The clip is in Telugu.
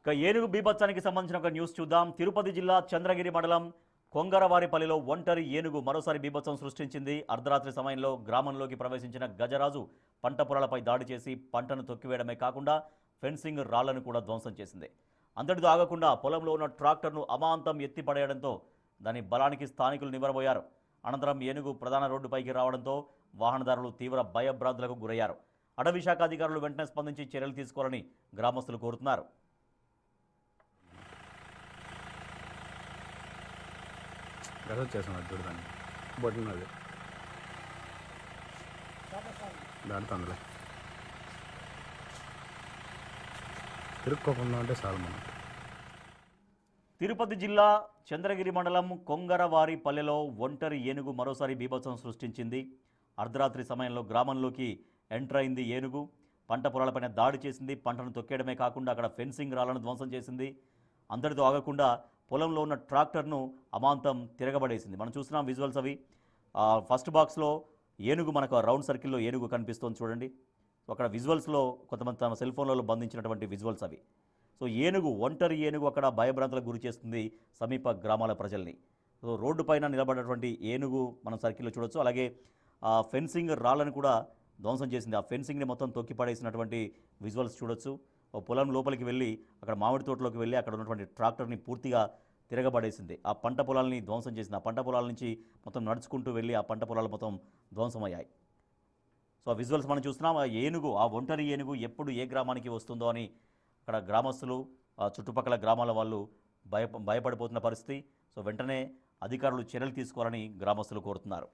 ఇక ఏనుగు బీభత్సానికి సంబంధించిన ఒక న్యూస్ చూద్దాం. తిరుపతి జిల్లా చంద్రగిరి మండలం కొంగరవారిపల్లిలో ఒంటరి ఏనుగు మరోసారి బీభత్సం సృష్టించింది. అర్ధరాత్రి సమయంలో గ్రామంలోకి ప్రవేశించిన గజరాజు పంట పొలాలపై దాడి చేసి పంటను తొక్కివేయడమే కాకుండా ఫెన్సింగ్ రాళ్లను కూడా ధ్వంసం చేసింది. అంతటితో ఆగకుండా పొలంలో ఉన్న ట్రాక్టర్ను అమాంతం ఎత్తిపడేయడంతో దాని బలానికి స్థానికులు నివ్వరబోయారు. అనంతరం ఏనుగు ప్రధాన రోడ్డుపైకి రావడంతో వాహనదారులు తీవ్ర భయభ్రాంతులకు గురయ్యారు. అటవీ శాఖ అధికారులు వెంటనే స్పందించి చర్యలు తీసుకోవాలని గ్రామస్తులు కోరుతున్నారు. చూడదాన్ని బొట్టున్నది దాడుతుందిలే తిరుక్కోకుండా ఉంటే చాలు మనం. తిరుపతి జిల్లా చంద్రగిరి మండలం కొంగరవారిపల్లెలో ఒంటరి ఏనుగు మరోసారి బీభత్సం సృష్టించింది. అర్ధరాత్రి సమయంలో గ్రామంలోకి ఎంటర్ అయింది ఏనుగు. పంట పొలాలపైన దాడి చేసింది. పంటను తొక్కేయడమే కాకుండా అక్కడ ఫెన్సింగ్ రాళ్లను ధ్వంసం చేసింది. అంతటితో ఆగకుండా పొలంలో ఉన్న ట్రాక్టర్ను అమాంతం తిరగబడేసింది. మనం చూస్తున్నాం విజువల్స్ అవి. ఫస్ట్ బాక్స్లో ఏనుగు మనకు రౌండ్ సర్కిల్లో ఏనుగు కనిపిస్తుంది చూడండి. అక్కడ విజువల్స్లో కొంతమంది తమ సెల్ ఫోన్లలో బంధించినటువంటి విజువల్స్ అవి. సో ఏనుగు ఒంటరి ఏనుగు అక్కడ భయభ్రాంతులకు గురి చేస్తుంది సమీప గ్రామాల ప్రజల్ని. సో రోడ్డు పైన నిలబడినటువంటి ఏనుగు మనం సర్కిల్లో చూడొచ్చు. అలాగే ఫెన్సింగ్ రాళ్లను కూడా ధ్వంసం చేసింది. ఆ ఫెన్సింగ్ని మొత్తం తొక్కి పడేసినటువంటి విజువల్స్ చూడొచ్చు. పొలం లోపలికి వెళ్ళి అక్కడ మామిడి తోటలోకి వెళ్ళి అక్కడ ఉన్నటువంటి ట్రాక్టర్ని పూర్తిగా తిరగబడేసింది. ఆ పంట పొలాలని ధ్వంసం చేసింది. ఆ పంట పొలాల నుంచి మొత్తం నడుచుకుంటూ వెళ్ళి ఆ పంట పొలాలు మొత్తం ధ్వంసమయ్యాయి. సో ఆ విజువల్స్ మనం చూస్తున్నాం. ఆ ఏనుగు, ఆ ఒంటరి ఏనుగు ఎప్పుడు ఏ గ్రామానికి వస్తుందో అని అక్కడ గ్రామస్తులు, చుట్టుపక్కల గ్రామాల వాళ్ళు భయపడిపోతున్న పరిస్థితి. సో వెంటనే అధికారులు చర్యలు తీసుకోవాలని గ్రామస్తులు కోరుతున్నారు.